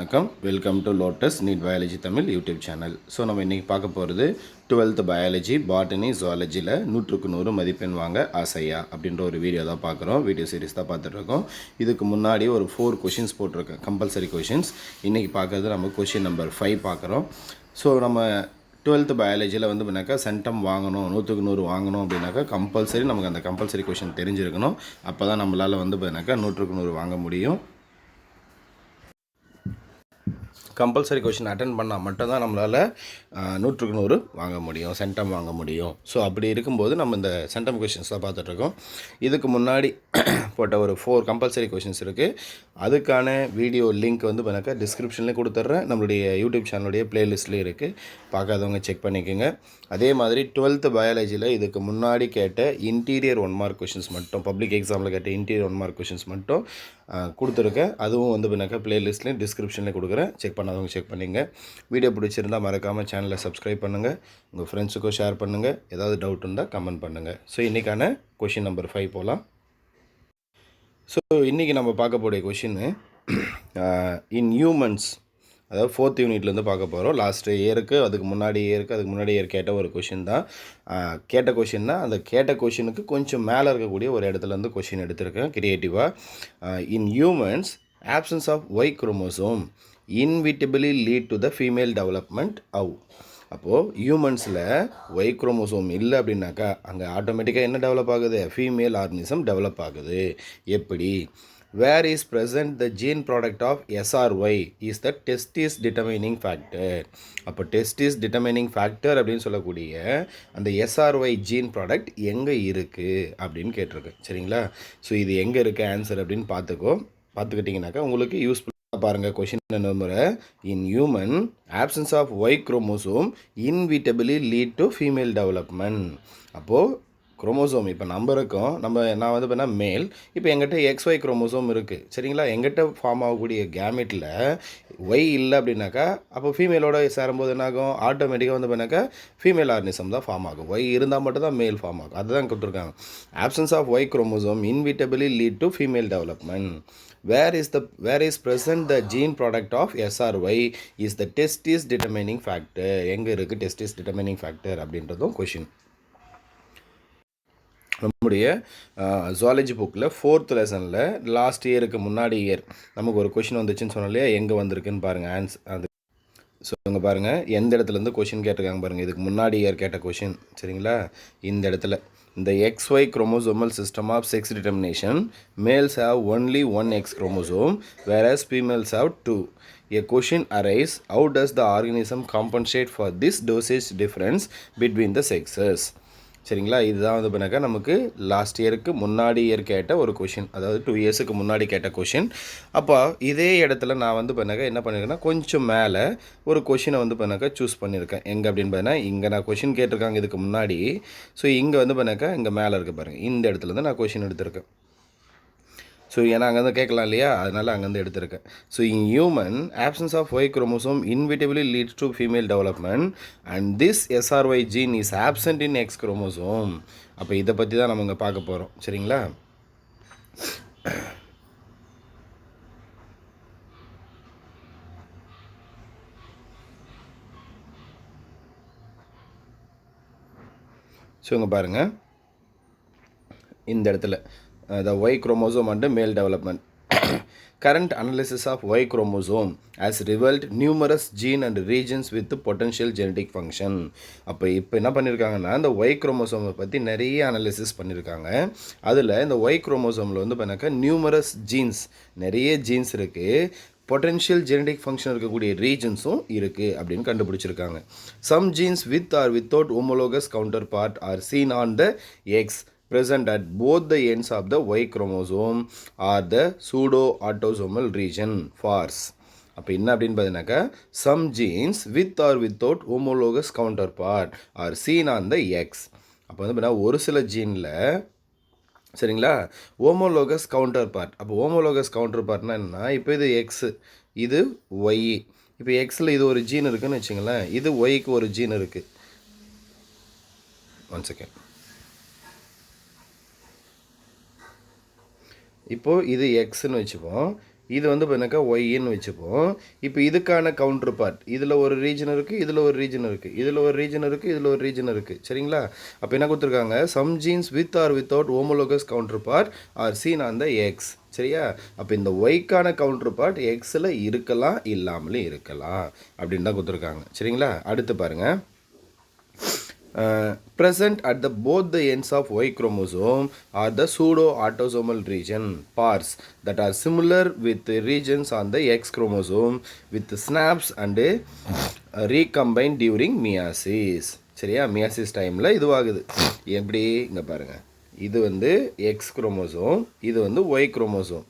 வணக்கம், welcome to Lotus NEET biology Tamil YouTube channel. So நம்ம இன்றைக்கி பார்க்க போகிறது 12th பயாலஜி பாட்டனி ஜுவாலஜியில் 100க்கு 100 மதிப்பெண் வாங்க ஆசையா அப்படின்ற ஒரு வீடியோ தான் பார்க்குறோம். வீடியோ சீரிஸ் தான் பார்த்துட்ருக்கோம். இதுக்கு முன்னாடி ஒரு 4 கொஷின்ஸ் போட்டிருக்கேன், கம்பல்சரி கொஷின்ஸ். இன்றைக்கி பார்க்குறது நம்ம கொஷின் நம்பர் 5 பார்க்குறோம். ஸோ நம்ம 12th பயாலஜியில் வந்து பண்ணாக்கா சென்டம் வாங்கணும், 100க்கு 100 வாங்கணும் அப்படின்னாக்கா கம்பல்சரி நமக்கு அந்த கம்பல்சரி கொஷின் தெரிஞ்சிருக்கணும். அப்போ தான் நம்மளால் வந்து பண்ணாக்கா 100க்கு 100 வாங்க முடியும். கம்பல்சரி கொஷின் அட்டன் பண்ணால் மட்டும்தான் நம்மளால் 100க்கு 100 வாங்க முடியும், சென்டம் வாங்க முடியும். ஸோ அப்படி இருக்கும்போது நம்ம இந்த சென்டம் கொஷின்ஸ் தான் பார்த்துட்ருக்கோம். இதுக்கு முன்னாடி போட்ட ஒரு 4 கம்பல்சரி கொஷின்ஸ் இருக்குது. அதுக்கான வீடியோ லிங்க் வந்து பண்ணாக்கா டிஸ்கிரிப்ஷன்லேயே கொடுத்துட்றேன். நம்மளுடைய யூடியூப் சேனலுடைய ப்ளேலிஸ்ட்லேயே இருக்குது, பார்க்காதவங்க செக் பண்ணிக்கோங்க. அதே மாதிரி 12th பயாலஜியில் இதுக்கு முன்னாடி கேட்ட இன்டீரியர் 1 மார்க் கொஷின்ஸ் மட்டும், பப்ளிக் எக்ஸாமில் கேட்ட இன்டீரியர் 1 மார்க் கொஷின்ஸ் மட்டும் கொடுத்துருக்கேன். அதுவும் வந்து பண்ணாக்கா ப்ளேலிஸ்ட்லேயும் டிஸ்கிரிப்ஷன்லேயே கொடுக்குறேன், செக் பண்ணாதவங்க செக் பண்ணிங்க. வீடியோ பிடிச்சிருந்தால் மறக்காமல் சேனலை சப்ஸ்கிரைப் பண்ணுங்கள், உங்கள் ஃப்ரெண்ட்ஸுக்கும் ஷேர் பண்ணுங்கள். ஏதாவது டவுட் இருந்தால் கமெண்ட் பண்ணுங்கள். ஸோ இன்றைக்கான கொஷின் நம்பர் 5 போகலாம். ஸோ இன்றைக்கி நம்ம பார்க்கக்கூடிய கொஷின்னு இன் ஹியூமன்ஸ், அதாவது 4th யூனிட்லேருந்து பார்க்க போகிறோம். லாஸ்ட்டு இயருக்கு அதுக்கு முன்னாடி இயர் கேட்ட ஒரு கொஷின் தான். கேட்ட கொஷின்னா அந்த கேட்ட கொஷினுக்கு கொஞ்சம் மேலே இருக்கக்கூடிய ஒரு இடத்துலேருந்து கொஷின் எடுத்திருக்கேன் கிரியேட்டிவாக. In humans absence of Y chromosome inevitably lead to the female development how. அப்போது ஹியூமன்ஸில் ஒய் குரோமோசோம் இல்லை அப்படின்னாக்கா அங்கே ஆட்டோமேட்டிக்காக என்ன டெவலப் ஆகுது, ஃபீமேல் ஆர்கனிசம் டெவலப் ஆகுது. எப்படி? Where is present the gene product of SRY is the testis determining factor. அப்போ testis determining factor அப்படின்னு சொல்லக்கூடிய அந்த SRY gene product எங்கே இருக்குது அப்படின்னு கேட்டிருக்கு. சரிங்களா? ஸோ இது எங்கே இருக்குது ஆன்சர் அப்படின்னு பார்த்துக்கிட்டிங்கனாக்கா உங்களுக்கு யூஸ்ஃபுல்லாக பாருங்கள். கொஷின் நம்பரை in human absence of Y chromosome inevitably lead to female development. அப்போது குரோமோசோம் இப்போ நான் வந்து பண்ணால் மேல், இப்போ எங்கிட்ட XY குரோமோசோம் இருக்குது. சரிங்களா? எங்கிட்ட ஃபார்ம் ஆகக்கூடிய கேமெட்டில் ஒய் இல்லை அப்படின்னாக்கா அப்போ ஃபீமேலோட சேரும்போது என்னாகும், ஆட்டோமேட்டிக்காக வந்து பண்ணாக்கா ஃபீமேல் ஆர்கனிசம் தான் ஃபார்ம் ஆகும். ஒய் இருந்தால் மட்டும் தான் மேல் ஃபார்ம் ஆகும். அதுதான் கொடுத்துருக்காங்க. Absence of Y chromosome inevitably lead to female development. Where is present the gene product of SRY is the testis determining factor. எங்கே இருக்குது testis determining factor அப்படின்றதும் கொஷின். நம்முடைய ஜுவாலஜி புக்கில் 4th லெசனில் லாஸ்ட் இயருக்கு முன்னாடி இயர் நமக்கு ஒரு கொஷின் வந்துச்சுன்னு சொன்னோம் இல்லையா, எங்கே வந்திருக்குன்னு பாருங்கள் ஆன்சர். அது ஸோ இங்கே பாருங்கள் எந்த இடத்துலேருந்து கொஷின் கேட்டிருக்காங்க பாருங்கள். இதுக்கு முன்னாடி இயர் கேட்ட கொஷின். சரிங்களா? இந்த இடத்துல இந்த XY chromosomal system of sex determination males have only 1 X chromosome whereas females have 2. A question arise, how does the organism compensate for this dosage difference between the sexes. சரிங்களா? இதுதான் வந்து பண்ணாக்கா நமக்கு லாஸ்ட் இயருக்கு முன்னாடி இயர் கேட்ட ஒரு question, அதாவது 2 இயர்ஸுக்கு முன்னாடி கேட்ட கொஷின். அப்போ இதே இடத்துல நான் வந்து பண்ணாக்கா என்ன பண்ணியிருக்கேன்னா கொஞ்சம் மேலே ஒரு கொஷினை வந்து பண்ணாக்கா சூஸ் பண்ணியிருக்கேன். எங்கே அப்படின்னு பார்த்தீங்கன்னா இங்கே நான் கொஷின் கேட்டிருக்காங்க இதுக்கு முன்னாடி. ஸோ இங்கே வந்து பண்ணாக்கா இங்கே மேலே இருக்க பாருங்கள், இந்த இடத்துலேருந்து நான் கொஷின் எடுத்திருக்கேன். ஸோ ஏன்னா அங்கேருந்து கேட்கலாம் இல்லையா, அதனால் அங்கேருந்து எடுத்திருக்கேன். So in human absence of Y chromosome inevitably leads to female development and this SRY gene is absent in X chromosome. அப்போ இதை பற்றி தான் நம்ம இங்கே பார்க்க போகிறோம். சரிங்களா? ஸோ இங்கே பாருங்கள் இந்த இடத்துல the Y chromosome and male development. Current analysis of Y chromosome has revealed numerous gene and regions with potential genetic function. இப்போ என்ன பண்ணியிருக்காங்கன்னா இந்த Y குரோமோசோமை பற்றி நிறைய அனாலிசிஸ் பண்ணியிருக்காங்க. அதில் இந்த Y குரோமோசோமில் வந்து பண்ணாக்கா நியூமரஸ் ஜீன்ஸ், நிறைய ஜீன்ஸ் இருக்குது, பொட்டென்ஷியல் ஜெனடிக் ஃபங்க்ஷன் இருக்கக்கூடிய ரீஜன்ஸும் இருக்குது அப்படின்னு கண்டுபிடிச்சிருக்காங்க. Some genes with or without homologous counterpart are seen on the X present at both the ends of the Y chromosome or the pseudo-autosomal region FARS. அப்போ என்ன அப்படின்னு பார்த்தீங்கன்னாக்கா some genes with or without homologous counterpart are seen on the X. அப்போ வந்து பார்த்தீங்கன்னா ஒரு சில ஜீனில், சரிங்களா, ஹோமோலோகஸ் கவுண்டர் பார்ட். அப்போ ஹோமோலோகஸ் கவுண்டர் பார்ட்னா என்னன்னா, இப்போ இது எக்ஸு, இது ஒய். இப்போ எக்ஸில் இது ஒரு ஜீன் இருக்குதுன்னு வச்சுங்களேன், இது ஒய்க்கு ஒரு ஜீன் இருக்குது. 1 செகண்ட். இப்போது இது எக்ஸ்ன்னு வச்சுப்போம், இது வந்து பார்த்தீங்கன்னாக்கா ஒய்ன்னு வச்சுப்போம். இப்போ இதுக்கான கவுண்டர் பார்ட் இதில் ஒரு ரீஜன் இருக்குது, இதில் ஒரு ரீஜன் இருக்குது, இதில் ஒரு ரீஜன் இருக்குது, இதில் ஒரு ரீஜன் இருக்குது. சரிங்களா? அப்போ என்ன கொடுத்துருக்காங்க, some genes with or without homologous counterpart are seen on the X. சரியா? அப்போ இந்த ஒய்க்கான கவுண்டர் பார்ட் எக்ஸில் இருக்கலாம், இல்லாமலே இருக்கலாம் அப்படின்னு தான் கொடுத்துருக்காங்க. சரிங்களா? அடுத்து பாருங்கள், present at the both the ends of Y chromosome are the pseudo autosomal region pairs that are similar with the regions on the X chromosome with the snaps and recombine during meiosis. சரியா? Meiosis டைமில் இதுவாகுது. எப்படி இங்கே பாருங்கள், இது வந்து X chromosome, இது வந்து Y chromosome.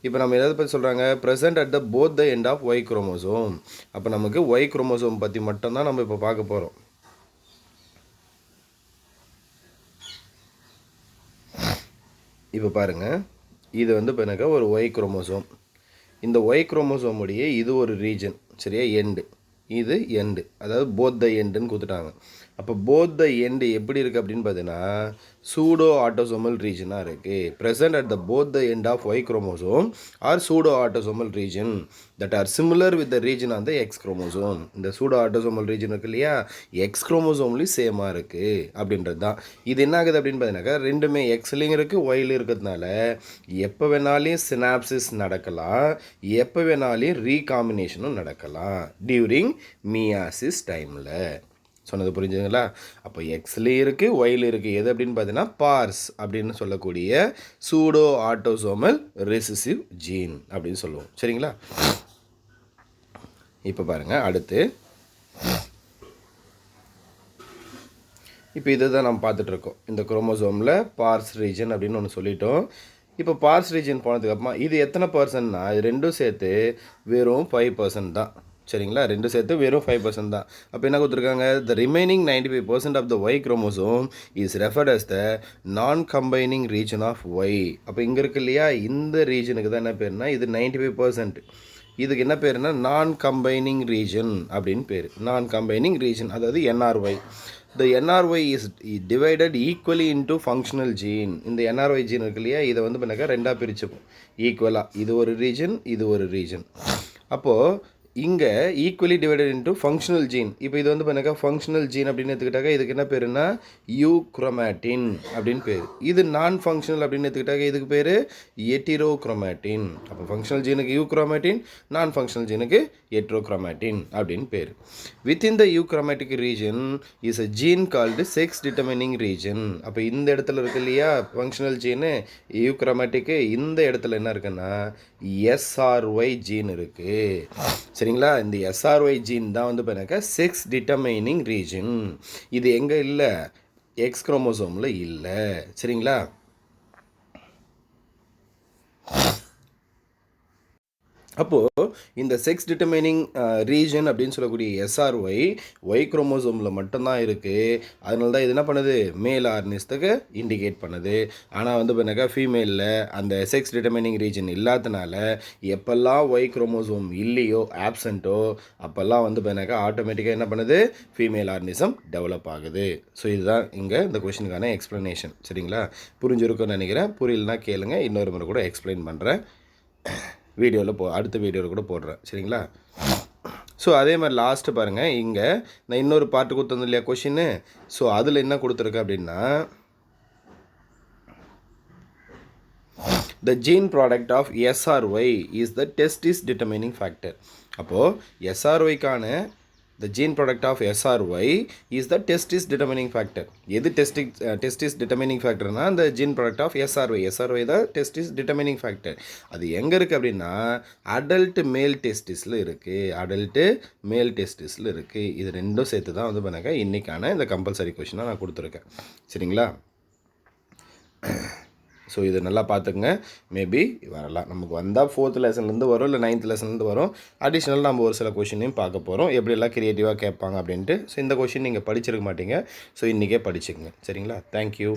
இப்போ நம்ம எதை பற்றி சொல்கிறாங்க, present at the both the end of Y chromosome. அப்போ நமக்கு ஒய் குரோமோசோம் பற்றி மட்டும்தான் நம்ம இப்போ பார்க்க போகிறோம். இப்போ பாருங்கள், இது வந்து இப்போ எனக்கு ஒரு ஒய் குரோமோசோம். இந்த ஒய் குரோமோசோமுடைய இது ஒரு ரீஜன். சரியா? எண்டு, இது எண்டு, அதாவது போத் த எண்டுன்னு கொடுத்துட்டாங்க. அப்போ போத் த எண்டு எப்படி இருக்குது அப்படின்னு பார்த்தீங்கன்னா சூடோ ஆட்டோசோமல் ரீஜனாக இருக்குது. Present at the both the end of Y chromosome are pseudo autosomal region that are similar with the region on the X chromosome. இந்த சூடோ ஆட்டோசோமல் ரீஜன் இருக்கு இல்லையா, X குரோமோசோம்லேயும் சேமாக இருக்குது அப்படின்றது தான். இது என்ன ஆகுது அப்படின்னு பார்த்தீங்கன்னாக்கா ரெண்டுமே எக்ஸ்லேயும் இருக்குது, ஒய்லையும் இருக்கிறதுனால எப்போ வேணாலையும் சினாப்சிஸ் நடக்கலாம், எப்போ வேணாலையும் ரீகாம்பினேஷனும் நடக்கலாம் டியூரிங் மியாசிஸ் டைமில். சொன்னது புரிஞ்சுங்களா? அப்போ எக்ஸ்லேயும் இருக்குது, ஒயில் இருக்குது. எது அப்படின்னு பார்த்தீங்கன்னா பார்ஸ் அப்படின்னு சொல்லக்கூடிய சூடோ ஆட்டோசோமல் ரெசிசிவ் ஜீன் அப்படின்னு சொல்லுவோம். சரிங்களா? இப்போ பாருங்கள், அடுத்து இப்போ இதை தான் நம்ம பார்த்துட்ருக்கோம். இந்த குரோமோசோமில் பார்ஸ் ரீஜன் அப்படின்னு ஒன்று சொல்லிட்டோம். இப்போ பார்ஸ் ரீஜன் போனதுக்கப்புறமா இது எத்தனை பர்சன்ட்னா இது ரெண்டும் சேர்த்து வெறும் 5% தான். சரிங்களா? ரெண்டும் சேர்த்து வெறும் 5% தான். அப்போ என்ன கொடுத்துருக்காங்க, the remaining 95% of the Y chromosome is referred as the non combining region of Y. அப்போ இங்கே இருக்கு இல்லையா, இந்த ரீஜனுக்கு தான் என்ன பேருனா இது 95%. இதுக்கு என்ன பேருனா நான் கம்பைனிங் ரீஜன் அப்படின்னு பேர். நான் கம்பைனிங் ரீஜன், அதாவது NRY. The NRY is divided equally into functional gene. இந்த NRY ஜீன் இருக்கு இல்லையா, இதை வந்து பண்ணாக்கா ரெண்டாக பிரிச்சுப்போம் ஈக்குவலாக. இது ஒரு ரீஜன், இது ஒரு ரீஜன். அப்போது இங்கே equally divided into functional gene. இப்போ இது வந்து பண்ணாக்கா ஃபங்க்ஷனல் ஜீன் அப்படின்னு எடுத்துக்கிட்டாக்க இதுக்கு என்ன பேருன்னா யூக்ரோமேட்டின் அப்படின்னு பேர். இது நான் ஃபங்க்ஷனல் அப்படின்னு எடுத்துக்கிட்டாக்க இதுக்கு பேர் எட்டிரோக்ரோமேட்டின். அப்போ ஃபங்க்ஷனல் ஜீனுக்கு யூக்ரோமேட்டின், நான் ஃபங்க்ஷனல் ஜீனுக்கு எட்ரோக்ரோமேட்டின் அப்படின்னு பேர். Within the euchromatic region is a gene called sex determining region. அப்போ இந்த இடத்துல இருக்கு இல்லையா ஃபங்க்ஷனல் ஜீனு யூக்ரோமேட்டிக்கு, இந்த இடத்துல என்ன இருக்குன்னா SRY ஜீன் இருக்குது. சரிங்களா? இந்த SRY ஜீன் தான் வந்து பார்த்தீங்கன்னாக்கா செக்ஸ் டிட்டர்மைனிங் ரீஜன். இது எங்கே இல்லை, எக்ஸ் குரோமோசோமில் இல்லை. சரிங்களா? அப்போது இந்த செக்ஸ் டிட்டர்மைனிங் ரீஜன் அப்படின்னு சொல்லக்கூடிய SRY ஒய் குரோமோசோமில் மட்டும்தான் இருக்குது. அதனால தான் இது என்ன பண்ணுது, மேல் ஆர்னிஸ்துக்கு இண்டிகேட் பண்ணுது. ஆனால் வந்து பார்த்தீங்கன்னாக்கா ஃபீமேலில் அந்த செக்ஸ் டிட்டர்மைனிங் ரீஜன் இல்லாதனால எப்போல்லாம் ஒய் குரோமோசோம் இல்லையோ, ஆப்சண்ட்டோ, அப்போல்லாம் வந்து பார்த்தீங்கன்னாக்கா ஆட்டோமேட்டிக்காக என்ன பண்ணுது, ஃபீமேல் ஆர்னிசம் டெவலப் ஆகுது. ஸோ இதுதான் இங்கே இந்த கொஷினுக்கான எக்ஸ்ப்ளனேஷன். சரிங்களா? புரிஞ்சிருக்குன்னு நினைக்கிறேன். புரியலனா கேளுங்க, இன்னொரு முறை கூட எக்ஸ்பிளைன் பண்ணுறேன். வீடியோவில் அடுத்த வீடியோவில் கூட போடுறேன். சரிங்களா? ஸோ அதே மாதிரி லாஸ்ட்டு பாருங்கள், இங்கே நான் இன்னொரு பார்ட்டு கொடுத்துருந்தேன் இல்லையா கொஷின்னு. ஸோ அதில் என்ன கொடுத்துருக்கேன் அப்படின்னா the gene product of SRY is the testis determining factor. அப்போது SRYக்கான the gene product of SRY is the testis determining factor. எது testis determining factorனா அந்த gene product of SRY தான் testis determining factor. அது எங்கே இருக்குது அப்படின்னா adult male testisல இருக்குது. adult male testisல இருக்குது. இது ரெண்டும் சேர்த்து தான் வந்து பண்ணாக்க இன்றைக்கான இந்த கம்பல்சரி கொஷினாக நான் கொடுத்துருக்கேன். சரிங்களா? ஸோ இது நல்லா பார்த்துக்குங்க. மேபி வரலாம், நமக்கு வந்தால் 4th லெசன்லேருந்து வரும், இல்லை 9th லெசன்லேருந்து வரும். அடிஷ்னல் நம்ம ஒரு சில கொஷினையும் பார்க்க போகிறோம், எப்படியெல்லாம் க்ரியேட்டிவாக கேட்பாங்க அப்படின்ட்டு. ஸோ இந்த கொஷின் நீங்கள் படிச்சிருக்க மாட்டீங்க. ஸோ இன்றைக்கே படிச்சுக்கங்க. சரிங்களா? தேங்க்யூ.